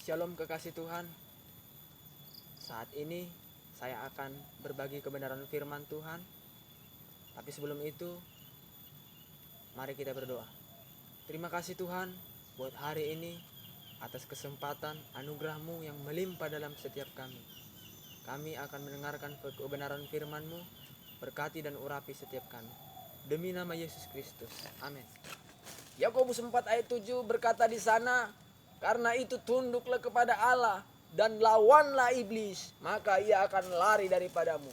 Shalom kekasih Tuhan. Saat ini saya akan berbagi kebenaran firman Tuhan. Tapi sebelum itu, mari kita berdoa. Terima kasih Tuhan buat hari ini atas kesempatan anugerah-Mu yang melimpah dalam setiap kami. Kami akan mendengarkan kebenaran firman-Mu, berkati dan urapi setiap kami. Demi nama Yesus Kristus. Amin. Yakobus 4 ayat 7 berkata di sana, karena itu tunduklah kepada Allah dan lawanlah iblis, maka ia akan lari daripadamu.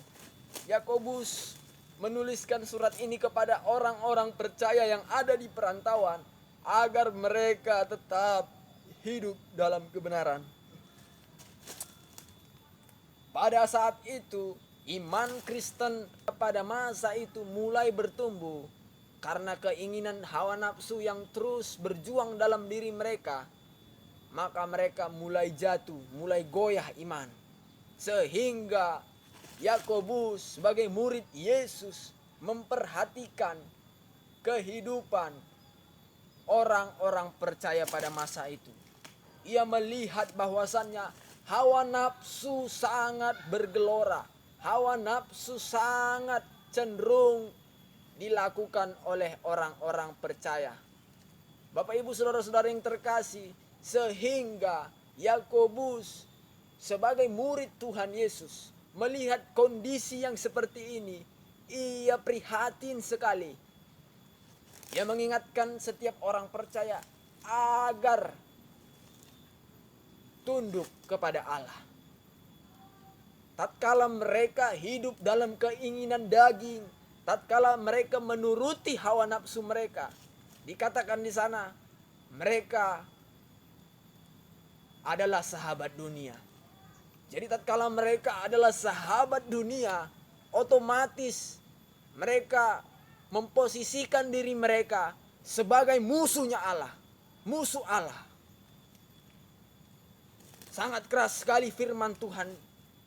Yakobus menuliskan surat ini kepada orang-orang percaya yang ada di perantauan agar mereka tetap hidup dalam kebenaran. Pada saat itu, iman Kristen pada masa itu mulai bertumbuh karena keinginan hawa nafsu yang terus berjuang dalam diri mereka. Maka mereka mulai jatuh, mulai goyah iman. Sehingga Yakobus sebagai murid Yesus memperhatikan kehidupan orang-orang percaya pada masa itu. Ia melihat bahwasannya hawa nafsu sangat bergelora. Hawa nafsu sangat cenderung dilakukan oleh orang-orang percaya. Bapak Ibu saudara-saudara yang terkasih, sehingga Yakobus sebagai murid Tuhan Yesus melihat kondisi yang seperti ini, ia prihatin sekali. Ia mengingatkan setiap orang percaya agar tunduk kepada Allah. Tatkala mereka hidup dalam keinginan daging, tatkala mereka menuruti hawa nafsu mereka, dikatakan di sana mereka adalah sahabat dunia. Jadi tatkala mereka adalah sahabat dunia, otomatis mereka memposisikan diri mereka sebagai musuhnya Allah, musuh Allah. Sangat keras sekali firman Tuhan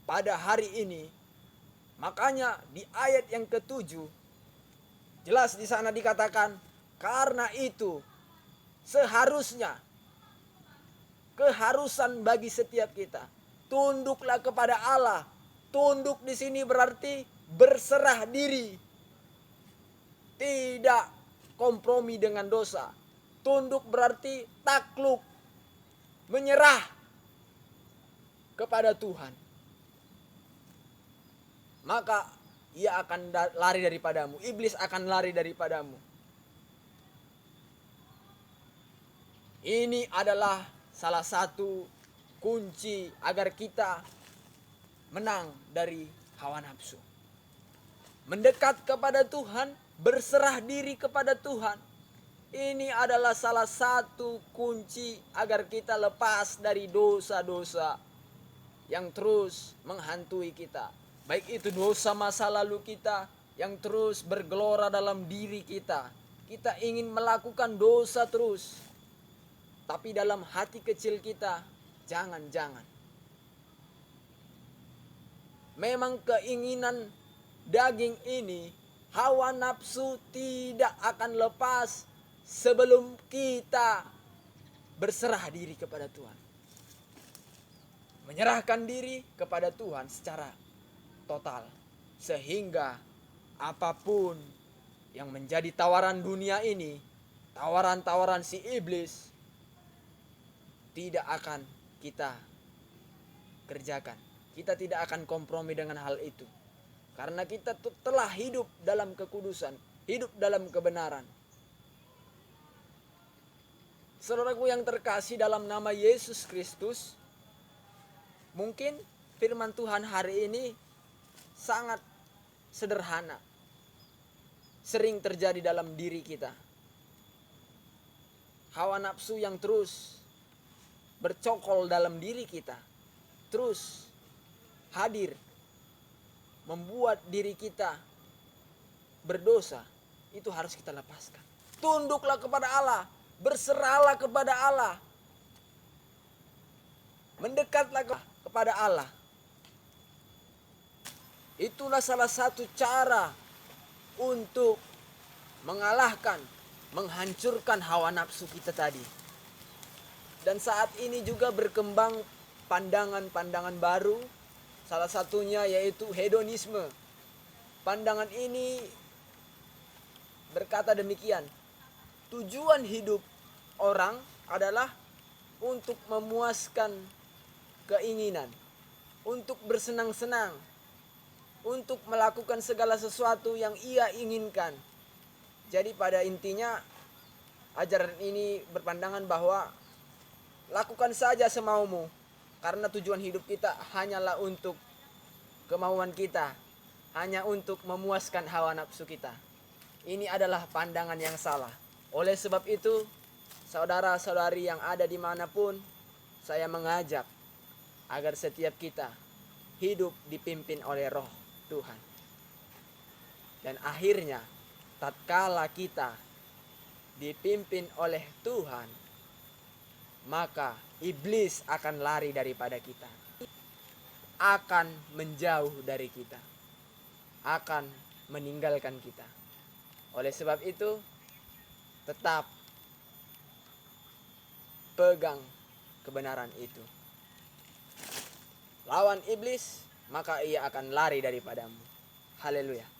pada hari ini. Makanya di ayat yang ke-7 jelas di sana dikatakan, karena itu seharusnya, keharusan bagi setiap kita, tunduklah kepada Allah. Tunduk di sini berarti berserah diri, tidak kompromi dengan dosa. Tunduk berarti takluk, menyerah kepada Tuhan. Maka ia akan lari daripadamu, iblis akan lari daripadamu. Ini adalah salah satu kunci agar kita menang dari hawa nafsu. Mendekat kepada Tuhan, berserah diri kepada Tuhan. Ini adalah salah satu kunci agar kita lepas dari dosa-dosa yang terus menghantui kita. Baik itu dosa masa lalu kita yang terus bergelora dalam diri kita. Kita ingin melakukan dosa terus. Tapi dalam hati kecil kita, jangan-jangan. Memang keinginan daging ini, hawa nafsu tidak akan lepas sebelum kita berserah diri kepada Tuhan. Menyerahkan diri kepada Tuhan secara total. Sehingga apapun yang menjadi tawaran dunia ini, tawaran-tawaran si iblis, tidak akan kita kerjakan. Kita tidak akan kompromi dengan hal itu. Karena kita telah hidup dalam kekudusan, hidup dalam kebenaran. Saudaraku yang terkasih dalam nama Yesus Kristus, mungkin firman Tuhan hari ini sangat sederhana. Sering terjadi dalam diri kita. Hawa nafsu yang terus bercokol dalam diri kita, terus hadir, membuat diri kita berdosa. Itu harus kita lepaskan. Tunduklah kepada Allah, berserahlah kepada Allah, mendekatlah kepada Allah. Itulah salah satu cara untuk mengalahkan, menghancurkan hawa nafsu kita tadi. Dan saat ini juga berkembang pandangan-pandangan baru. Salah satunya yaitu hedonisme. Pandangan ini berkata demikian, tujuan hidup orang adalah untuk memuaskan keinginan, untuk bersenang-senang, untuk melakukan segala sesuatu yang ia inginkan. Jadi pada intinya ajaran ini berpandangan bahwa lakukan saja semaumu, karena tujuan hidup kita hanyalah untuk kemauan kita, hanya untuk memuaskan hawa nafsu kita. Ini adalah pandangan yang salah. Oleh sebab itu, saudara-saudari yang ada dimanapun, saya mengajak agar setiap kita hidup dipimpin oleh Roh Tuhan. Dan akhirnya, tatkala kita dipimpin oleh Tuhan, maka iblis akan lari daripada kita, akan menjauh dari kita, akan meninggalkan kita. Oleh sebab itu, tetap pegang kebenaran itu. Lawan iblis, maka ia akan lari daripadamu. Haleluya.